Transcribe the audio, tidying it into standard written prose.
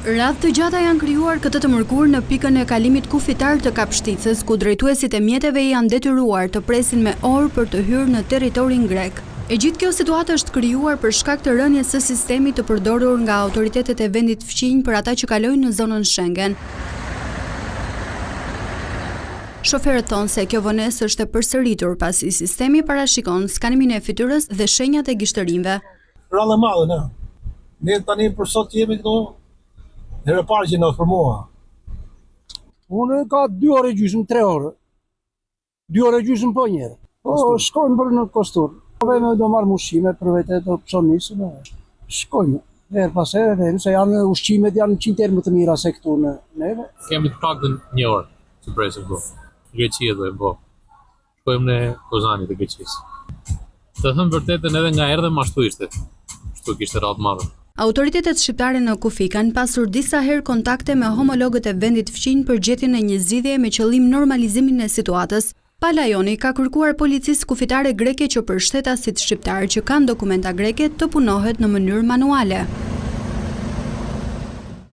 Radhë të gjata janë krijuar këtë të mërkur në pikën e kalimit kufitar të Kapshticës, ku drejtuesit e mjeteve janë detyruar të presin me orë për të hyrë në territorin grek. E gjithë kjo situatë është krijuar për shkak të rënies së sistemit të përdorur nga autoritetet e vendit fqinj për ata që kalojnë në zonën Schengen. Shoferët thonë se kjo vonesë është e përsëritur pasi sistemi parashikon skanimin e fytyrës dhe shenjat e gishtërimve. Rallë madhe, ne. Ne tani për sot jemi këtu. Herë parë që në për mua. Unë ka 2 orë e gjysmë, 3 orë. 2 orë e gjysmë po njërë. Po, shkojmë për në kostur. Me do marrë ushqime për vete të psonisë. Shkojmë. Herë pas herë, se janë ushqimet janë 100 herë më të mira se këtu në neve. Kemi të paktën 1 orë që presim po. Greqia dhe po. Shkojmë në Kozani të Greqisë. Të thëmë vërtetën edhe nga erdhe ashtu ishte. Shtu kishte radhë madhe. Autoritetet shqiptare në kufi kanë pasur disa herë kontakte me homologët e vendit fqinj për gjetjen e një zgjidhje me qëllim normalizimin e situatës. Palajoni ka kërkuar policisë kufitare greke që për shtetasit shqiptar që kanë dokumenta greke të punohet në mënyrë manuale.